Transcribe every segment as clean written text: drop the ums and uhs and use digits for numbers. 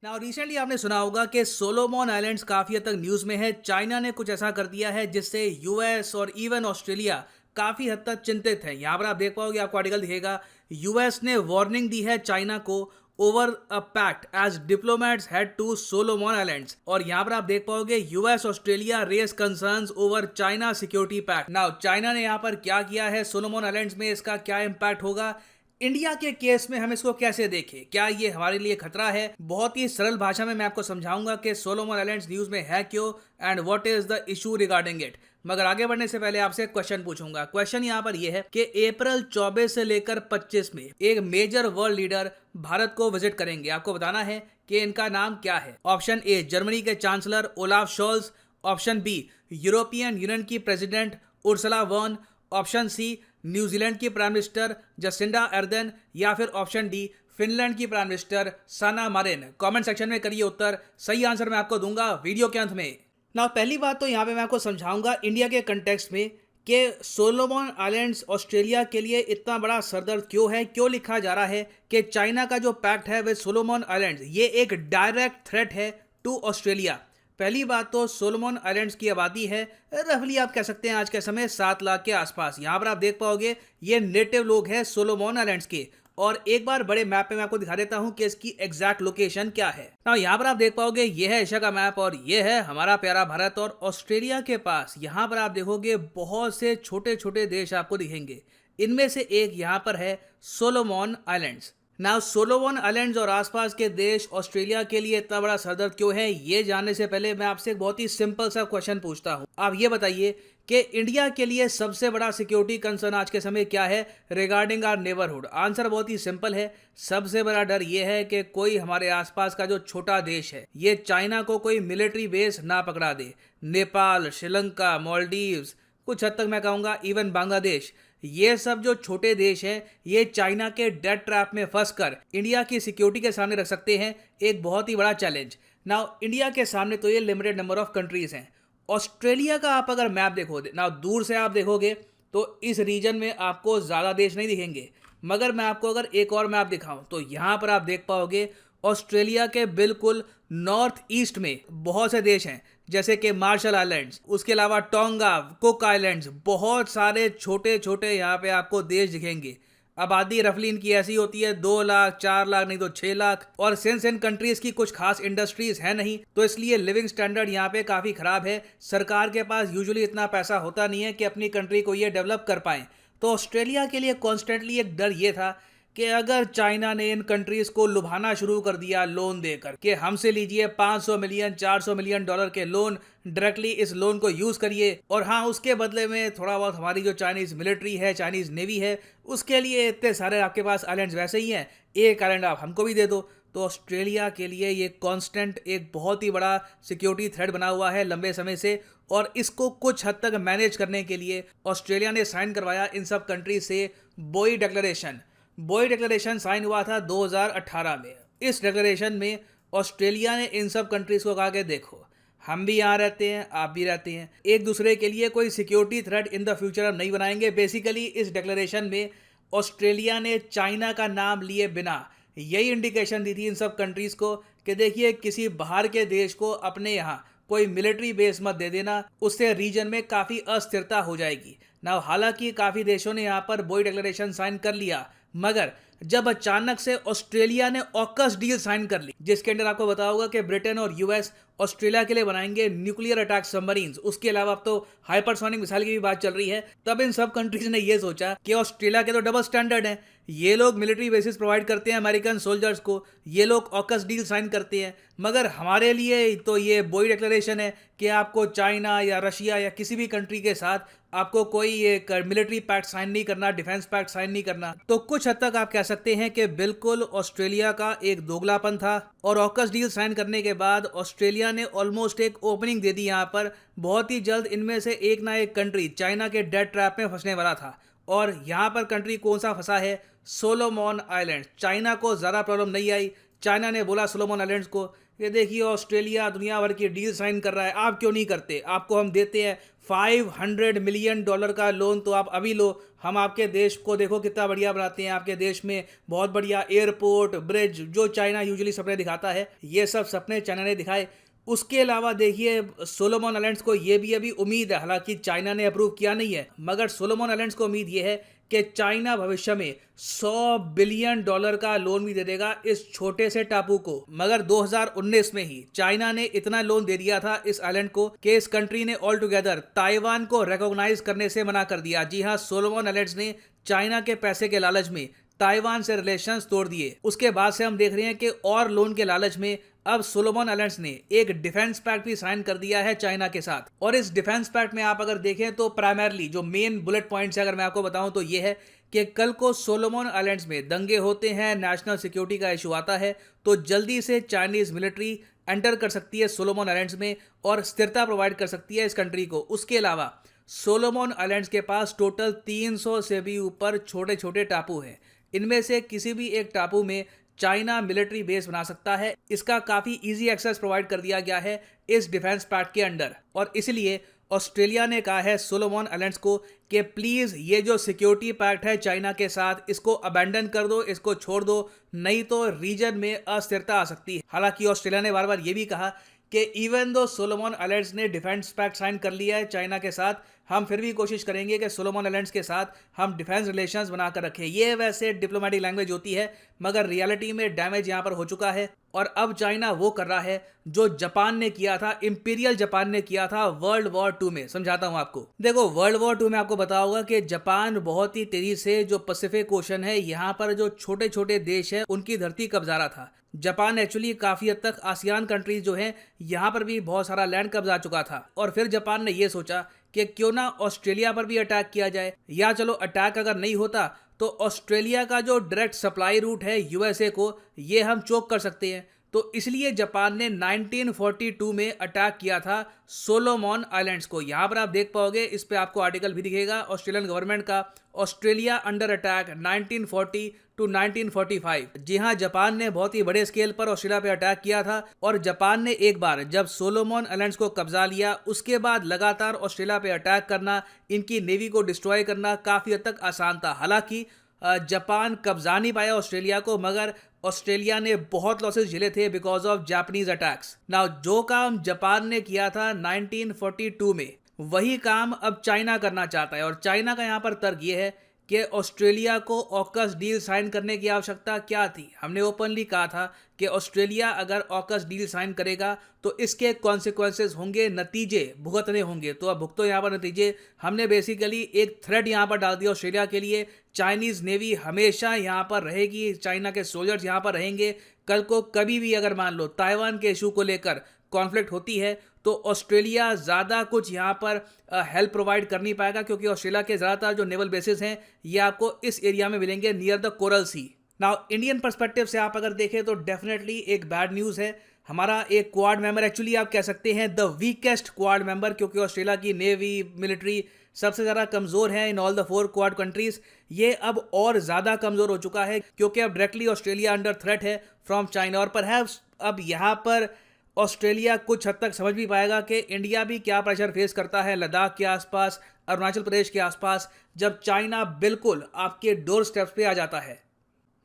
Now recently आपने सुना होगा कि सोलोमन आइलैंड्स काफ़ी हद तक न्यूज़ में है। चाइना ने कुछ ऐसा कर दिया है जिससे यूएस और इवन ऑस्ट्रेलिया काफ़ी हद तक चिंतित है। यहाँ पर आप देख पाओगे, आपको आर्टिकल दिखेगा, यूएस ने वार्निंग दी है चाइना को over a pact as diplomats head to Solomon Islands. और यहाँ पर आप देख पाओगे US Australia raise concerns over China security pact. Now China ने यहाँ पर क्या किया है सोलोमन आइलैंड्स में, इसका क्या इम्पैक्ट होगा, इंडिया के केस में हम इसको कैसे देखें, क्या ये हमारे लिए खतरा है। बहुत ही सरल भाषा में मैं आपको समझाऊंगा कि सोलोमन आइलैंड्स न्यूज में है क्यों and what is the issue regarding it. मगर आगे बढ़ने से पहले आपसे क्वेश्चन पूछूंगा। क्वेश्चन यहाँ पर यह है कि अप्रैल 24 से लेकर 25 में एक मेजर वर्ल्ड लीडर भारत को विजिट करेंगे। आपको बताना है कि इनका नाम क्या है। ऑप्शन ए जर्मनी के chancellor Olaf Scholz, option B European Union की president Ursula von, option C New Zealand की प्राइम मिनिस्टर जसिंडा अर्देन, या फिर ऑप्शन डी फिनलैंड की prime minister Sanna Marin. Comment section में करिए उत्तर, सही आंसर मैं आपको दूंगा वीडियो के अंत में। ना पहली बात तो यहाँ पे मैं आपको समझाऊंगा इंडिया के कंटेक्स्ट में कि सोलोमन आइलैंड्स ऑस्ट्रेलिया के लिए इतना बड़ा सरदर्द क्यों है। क्यों लिखा जा रहा है कि चाइना का जो पैक्ट है विद सोलोमन आइलैंड्स ये एक डायरेक्ट थ्रेट है टू ऑस्ट्रेलिया। पहली बात तो सोलोमन आइलैंड्स की आबादी है रफली आप कह सकते हैं आज के समय 7 लाख के आसपास। यहाँ पर आप देख पाओगे ये नेटिव लोग हैं सोलोमन आइलैंड्स के। और एक बार बड़े मैप पे मैं आपको दिखा देता हूँ कि इसकी एग्जैक्ट लोकेशन क्या है। ना यहाँ पर आप देख पाओगे ये है एशिया का मैप और ये है हमारा प्यारा भारत। और ऑस्ट्रेलिया के पास यहाँ पर आप देखोगे बहुत से छोटे छोटे देश आपको दिखेंगे। इनमें से एक यहाँ पर है Solomon islands. Now Solomon Islands और आसपास के देश ऑस्ट्रेलिया के लिए इतना बड़ा सरदर्द क्यों है, ये जानने से पहले मैं आपसे एक बहुत ही सिंपल सा क्वेश्चन पूछता हूँ। आप ये बताइए कि इंडिया के लिए सबसे बड़ा सिक्योरिटी कंसर्न आज के समय क्या है रिगार्डिंग आवर नेबरहुड। आंसर बहुत ही सिंपल है, सबसे बड़ा डर ये है कि कोई हमारे आसपास का जो छोटा देश है ये चाइना को कोई मिलिट्री बेस ना पकड़ा दे। नेपाल, श्रीलंका, मालदीव्स, कुछ हद तक मैं कहूँगा इवन बांग्लादेश, ये सब जो छोटे देश हैं ये चाइना के डेट ट्रैप में फंसकर इंडिया की सिक्योरिटी के सामने रख सकते हैं एक बहुत ही बड़ा चैलेंज। नाउ इंडिया के सामने तो ये लिमिटेड नंबर ऑफ कंट्रीज हैं। ऑस्ट्रेलिया का आप अगर मैप देखोगे ना दूर से आप देखोगे तो इस रीजन में आपको ज़्यादा देश नहीं दिखेंगे। मगर मैं आपको अगर एक और मैप दिखाऊं तो यहाँ पर आप देख पाओगे ऑस्ट्रेलिया के बिल्कुल नॉर्थ ईस्ट में बहुत से देश हैं जैसे कि मार्शल आइलैंड्स, उसके अलावा टोंगा, कुक आइलैंड्स, बहुत सारे छोटे छोटे यहाँ पे आपको देश दिखेंगे। आबादी रफली इनकी ऐसी होती है 2 लाख 4 लाख नहीं तो 6 लाख। और सिंस इन कंट्रीज की कुछ खास इंडस्ट्रीज है नहीं तो इसलिए लिविंग स्टैंडर्ड यहाँ पे काफ़ी ख़राब है। सरकार के पास यूजुअली इतना पैसा होता नहीं है कि अपनी कंट्री को ये डेवलप कर पाएँ। तो ऑस्ट्रेलिया के लिए कॉन्स्टेंटली एक डर ये था कि अगर चाइना ने इन कंट्रीज को लुभाना शुरू कर दिया लोन देकर कि हमसे लीजिए 500 मिलियन 400 मिलियन डॉलर के लोन, डायरेक्टली इस लोन को यूज करिए और हाँ उसके बदले में थोड़ा बहुत हमारी जो चाइनीज मिलिट्री है, चाइनीज नेवी है, उसके लिए इतने सारे आपके पास आइलैंड्स वैसे ही हैं, एक आइलैंड आप हमको भी दे दो। तो ऑस्ट्रेलिया के लिए ये कांस्टेंट एक बहुत ही बड़ा सिक्योरिटी थ्रेट बना हुआ है लंबे समय से। और इसको कुछ हद तक मैनेज करने के लिए ऑस्ट्रेलिया ने साइन करवाया इन सब कंट्री से बोई डिक्लेरेशन। बोई डिक्लेरेशन साइन हुआ था 2018 में। इस डिक्लेरेशन में ऑस्ट्रेलिया ने इन सब कंट्रीज को कहा कि देखो हम भी यहाँ रहते हैं, आप भी रहते हैं, एक दूसरे के लिए कोई security threat in the future हम नहीं बनाएंगे। बेसिकली इस डिक्लेरेशन में ऑस्ट्रेलिया ने चाइना का नाम लिए बिना यही इंडिकेशन दी थी इन सब कंट्रीज को कि देखिए किसी बाहर के देश को अपने यहाँ कोई मिलिट्री बेस मत दे देना, उससे रीजन में काफ़ी अस्थिरता हो जाएगी। ना हालांकि काफ़ी देशों ने यहाँ पर बोई डिक्लेरेशन साइन कर लिया, मगर जब अचानक से ऑस्ट्रेलिया ने ऑकस डील साइन कर ली जिसके अंदर आपको बताया होगा कि ब्रिटेन और यूएस ऑस्ट्रेलिया के लिए बनाएंगे न्यूक्लियर अटैक सबमरीन्स, उसके अलावा अब तो हाइपरसोनिक मिसाइल की भी बात चल रही है। तब इन सब कंट्रीज ने ये सोचा कि ऑस्ट्रेलिया के तो डबल स्टैंडर्ड है, ये लोग मिलिट्री बेसिस प्रोवाइड करते हैं अमेरिकन सोल्जर्स को, ये लोग ऑकस डील साइन करते हैं, मगर हमारे लिए तो ये बोई डिक्लेरेशन है कि आपको चाइना या रशिया या किसी भी कंट्री के साथ आपको कोई ये मिलिट्री पैक्ट साइन नहीं करना, डिफेंस पैक्ट साइन नहीं करना। तो कुछ हद तक आप कह सकते हैं कि बिल्कुल ऑस्ट्रेलिया का एक दोगलापन था। और ऑकस डील साइन करने के बाद ऑस्ट्रेलिया ने ऑलमोस्ट एक ओपनिंग दे दी यहाँ पर। बहुत ही जल्द इनमें से एक ना एक कंट्री चाइना के डेट ट्रैप में फंसने वाला था। और यहाँ पर कंट्री कौन सा फंसा है? Solomon islands. चाइना को ज़्यादा प्रॉब्लम नहीं आई। चाइना ने बोला सोलोमन आइलैंड्स को ये देखिए ऑस्ट्रेलिया दुनिया भर की डील साइन कर रहा है, आप क्यों नहीं करते? आपको हम देते हैं $500 मिलियन का लोन, तो आप अभी लो। हम आपके देश को देखो कितना बढ़िया बनाते हैं, आपके देश में बहुत बढ़िया एयरपोर्ट, ब्रिज, जो चाइना यूजुअली सपने दिखाता है, ये सब सपने चाइना ने दिखाए। उसके अलावा देखिए सोलोमन आइलैंड्स को ये भी अभी उम्मीद है, हालांकि चाइना ने अप्रूव किया नहीं है, मगर सोलोमन आइलैंड्स को उम्मीद ये है कि चाइना भविष्य में $100 बिलियन का लोन भी दे देगा इस छोटे से टापू को। मगर 2019 में ही चाइना ने इतना लोन दे दिया था इस आइलैंड को कि इस कंट्री ने ऑल टुगेदर ताइवान को रिकॉग्नाइज करने से मना कर दिया। जी हाँ, सोलोमन आइलैंड्स ने चाइना के पैसे के लालच में ताइवान से रिलेशंस तोड़ दिए। उसके बाद से हम देख रहे हैं कि और लोन के लालच में अब सोलोमन आइलैंड्स ने एक डिफेंस पैक्ट भी साइन कर दिया है चाइना के साथ। और इस डिफेंस पैक्ट में आप अगर देखें तो प्राइमरली जो मेन बुलेट पॉइंट्स है, अगर मैं आपको बताऊं तो ये है कि कल को सोलोमन आइलैंड्स में दंगे होते हैं, नेशनल सिक्योरिटी का इशू आता है, तो जल्दी से चाइनीज मिलिट्री एंटर कर सकती है सोलोमन आइलैंड्स में और स्थिरता प्रोवाइड कर सकती है इस कंट्री को। उसके अलावा सोलोमन आइलैंड्स के पास टोटल 300 से भी ऊपर छोटे छोटे टापू हैं। इनमें से किसी भी एक टापू में चाइना मिलिट्री बेस बना सकता है। इसका काफ़ी इजी एक्सेस प्रोवाइड कर दिया गया है इस डिफेंस पैक्ट के अंडर। और इसलिए ऑस्ट्रेलिया ने कहा है सोलोमन आइलैंड्स को कि प्लीज़ ये जो सिक्योरिटी पैक्ट है चाइना के साथ, इसको अबैंडन कर दो, इसको छोड़ दो, नहीं तो रीजन में अस्थिरता आ सकती है। हालांकि ऑस्ट्रेलिया ने बार बार ये भी कहा कि इवन दो सोलोमन आइलैंड्स ने डिफेंस पैक्ट साइन कर लिया है चाइना के साथ, हम फिर भी कोशिश करेंगे कि सोलोमन आइलैंड्स के साथ हम डिफेंस रिलेशंस बनाकर रखें। ये वैसे डिप्लोमेटिक लैंग्वेज होती है, मगर रियलिटी में डैमेज यहाँ पर हो चुका है। और अब चाइना वो कर रहा है जो जापान ने किया था, इंपीरियल जापान ने किया था वर्ल्ड वॉर 2 में। समझाता हूँ आपको। देखो वर्ल्ड वॉर 2 में आपको पता होगा कि जापान बहुत ही तेजी से जो पैसिफिक ओशन है, यहाँ पर जो छोटे छोटे देश है उनकी धरती कब्जा रहा था। जापान एक्चुअली काफ़ी हद तक आसियान कंट्रीज जो हैं यहाँ पर भी बहुत सारा लैंड कब्जा चुका था। और फिर जापान ने ये सोचा कि क्यों ना ऑस्ट्रेलिया पर भी अटैक किया जाए, या चलो अटैक अगर नहीं होता तो ऑस्ट्रेलिया का जो डायरेक्ट सप्लाई रूट है यूएसए को, ये हम चोक कर सकते हैं। तो इसलिए जापान ने 1942 में अटैक किया था सोलोमन आइलैंड्स को। यहाँ पर आप देख पाओगे, इस पे आपको आर्टिकल भी दिखेगा ऑस्ट्रेलियन गवर्नमेंट का, ऑस्ट्रेलिया अंडर अटैक 1940 टू 1945। जी हाँ, जापान ने बहुत ही बड़े स्केल पर ऑस्ट्रेलिया पे अटैक किया था। और जापान ने एक बार जब सोलोमन आइलैंड्स को कब्जा लिया, उसके बाद लगातार ऑस्ट्रेलिया पे अटैक करना, इनकी नेवी को डिस्ट्रॉय करना काफ़ी हद तक आसान था। हालांकि जापान कब्जा नहीं पाया ऑस्ट्रेलिया को, मगर ऑस्ट्रेलिया ने बहुत लॉसेस झेले थे because of Japanese attacks. Now जो काम जापान ने किया था 1942 में, वही काम अब चाइना करना चाहता है। और चाइना का यहाँ पर तर्क ये है कि ऑस्ट्रेलिया को ऑकस डील साइन करने की आवश्यकता क्या थी। हमने ओपनली कहा था कि ऑस्ट्रेलिया अगर ऑकस डील साइन करेगा तो इसके कॉन्सिक्वेंसेस होंगे, नतीजे भुगतने होंगे। तो अब भुगतो यहाँ पर नतीजे। हमने बेसिकली एक थ्रेड यहाँ पर डाल दिया ऑस्ट्रेलिया के लिए, चाइनीज नेवी हमेशा यहाँ पर रहेगी, चाइना के सोल्जर्स यहाँ पर रहेंगे। कल को कभी भी अगर मान लो ताइवान के इशू को लेकर कॉन्फ्लिक्ट होती है तो ऑस्ट्रेलिया ज़्यादा कुछ यहाँ पर हेल्प प्रोवाइड कर नहीं पाएगा, क्योंकि ऑस्ट्रेलिया के ज़्यादातर जो नेवल बेसिस हैं ये आपको इस एरिया में मिलेंगे near the Coral Sea. Now Indian perspective से आप अगर देखें तो डेफिनेटली एक बैड न्यूज़ है। हमारा एक क्वाड मेंबर, एक्चुअली आप कह सकते हैं द वीकेस्ट क्वाड मेंबर, क्योंकि ऑस्ट्रेलिया की नेवी मिलिट्री सबसे ज़्यादा कमज़ोर है in all the 4 quad countries, ये अब और ज़्यादा कमज़ोर हो चुका है, क्योंकि अब डायरेक्टली ऑस्ट्रेलिया अंडर थ्रेट है फ्रॉम चाइना। और परहैप्स अब यहाँ पर ऑस्ट्रेलिया कुछ हद तक समझ भी पाएगा कि इंडिया भी क्या प्रेशर फेस करता है लद्दाख के आसपास, अरुणाचल प्रदेश के आसपास, जब चाइना बिल्कुल आपके डोर स्टेप्स पे आ जाता है।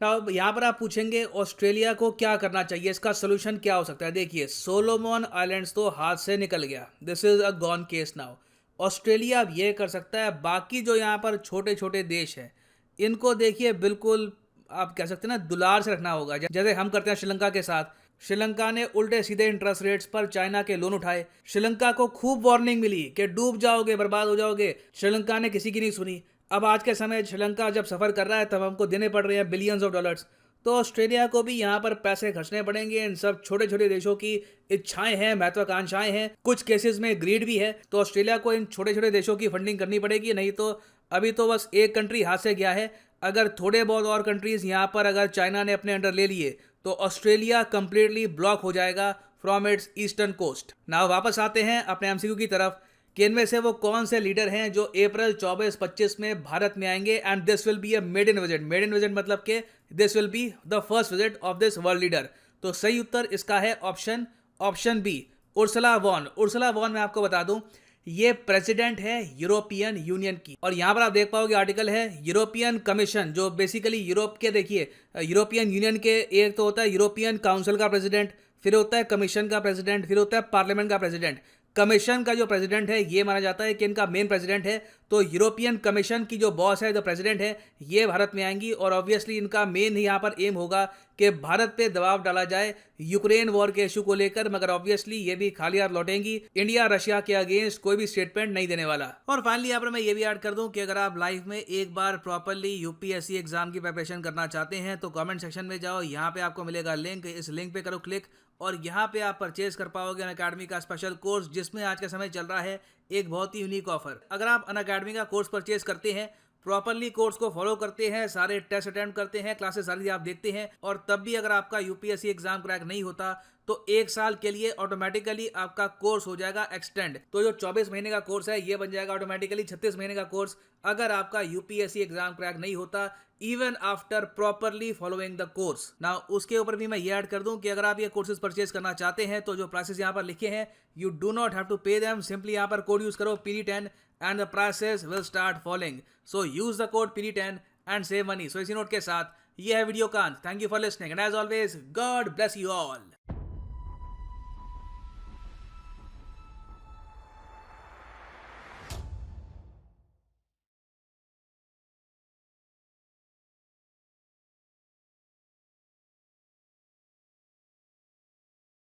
अब यहाँ पर आप पूछेंगे ऑस्ट्रेलिया को क्या करना चाहिए, इसका सोल्यूशन क्या हो सकता है। देखिए सोलोमन आइलैंड्स तो हाथ से निकल गया, this is a gone case now. Australia अब ये कर सकता है, बाकी जो यहाँ पर छोटे छोटे देश हैं इनको देखिए बिल्कुल आप कह सकते हैं ना दुलार से रखना होगा, जैसे हम करते हैं श्रीलंका के साथ। श्रीलंका ने उल्टे सीधे इंटरेस्ट रेट्स पर चाइना के लोन उठाए, श्रीलंका को खूब वार्निंग मिली कि डूब जाओगे, बर्बाद हो जाओगे, श्रीलंका ने किसी की नहीं सुनी। अब आज के समय श्रीलंका जब सफ़र कर रहा है तब हमको देने पड़ रहे हैं बिलियंस ऑफ डॉलर्स। तो ऑस्ट्रेलिया को भी यहाँ पर पैसे खर्चने पड़ेंगे। इन सब छोटे छोटे देशों की इच्छाएं हैं, महत्वाकांक्षाएं हैं, कुछ केसेस में ग्रीड भी है। तो ऑस्ट्रेलिया को इन छोटे छोटे देशों की फंडिंग करनी पड़ेगी, नहीं तो अभी तो बस एक कंट्री हाथ से गया है। अगर थोड़े बहुत और कंट्रीज यहाँ पर अगर चाइना ने अपने अंडर ले लिए तो ऑस्ट्रेलिया कंप्लीटली ब्लॉक हो जाएगा फ्रॉम इट्स ईस्टर्न कोस्ट। ना वापस आते हैं अपने एमसीक्यू की तरफ कि इनमें से वो कौन से लीडर हैं जो अप्रैल 24-25 में भारत में आएंगे and this will be a made in visit. Made in visit मतलब कि this will be the first visit of this world leader. तो सही उत्तर इसका है ऑप्शन बी, उर्सुला वॉन मैं आपको बता दूं, ये प्रेसिडेंट है यूरोपियन यूनियन की। और यहाँ पर आप देख पाओगे आर्टिकल है यूरोपियन कमीशन, जो बेसिकली यूरोप के, देखिए यूरोपियन यूनियन के एक तो होता है यूरोपियन काउंसिल का प्रेसिडेंट, फिर होता है कमीशन का प्रेसिडेंट, फिर होता है पार्लियामेंट का प्रेसिडेंट। कमीशन का जो प्रेसिडेंट है ये माना जाता है कि इनका मेन प्रेसिडेंट है, तो यूरोपियन कमीशन की जो बॉस है, जो प्रेसिडेंट है, ये भारत में आएंगी। और ऑब्वियसली इनका मेन ही यहाँ पर एम होगा कि भारत पे दबाव डाला जाए यूक्रेन वॉर के इशू को लेकर, मगर ऑब्वियसली ये भी खाली हाथ लौटेंगी। इंडिया रशिया के अगेंस्ट कोई भी स्टेटमेंट नहीं देने वाला। और फाइनली यहाँ पर मैं ये भी ऐड कर दूं कि अगर आप लाइफ में एक बार प्रॉपरली यूपीएससी एग्जाम की प्रिपरेशन करना चाहते हैं तो कमेंट सेक्शन में जाओ, यहाँ पे आपको मिलेगा लिंक, इस लिंक पे करो क्लिक और यहाँ पे आप परचेज कर पाओगे अनअकैडमी का स्पेशल कोर्स, जिसमें आज के समय चल रहा है एक बहुत ही यूनिक ऑफर। अगर आप अनअकैडमी का कोर्स परचेज करते हैं, प्रॉपरली कोर्स को फॉलो करते हैं, सारे टेस्ट अटेम्प्ट करते हैं, क्लासेस सारी आप देखते हैं, और तब भी अगर आपका यूपीएससी एग्जाम क्रैक नहीं होता तो 1 साल के लिए ऑटोमेटिकली आपका कोर्स हो जाएगा एक्सटेंड। तो जो 24 महीने का कोर्स है ये बन जाएगा ऑटोमेटिकली 36 महीने का कोर्स, अगर आपका यूपीएससी एग्जाम क्रैक नहीं होता, even after properly following the course. ना उसके ऊपर भी मैं ये ऐड कर दूं कि अगर आप ये कोर्सेज परचेज करना चाहते हैं तो जो प्राइसेस यहाँ पर लिखे हैं, you do not have to pay them, simply यहाँ पर कोड यूज करो PD10 and the prices will start falling. So use the code PD10 and save money. So इसी नोट के साथ ये है वीडियो का अंत। Thank you for listening and as always God bless you all.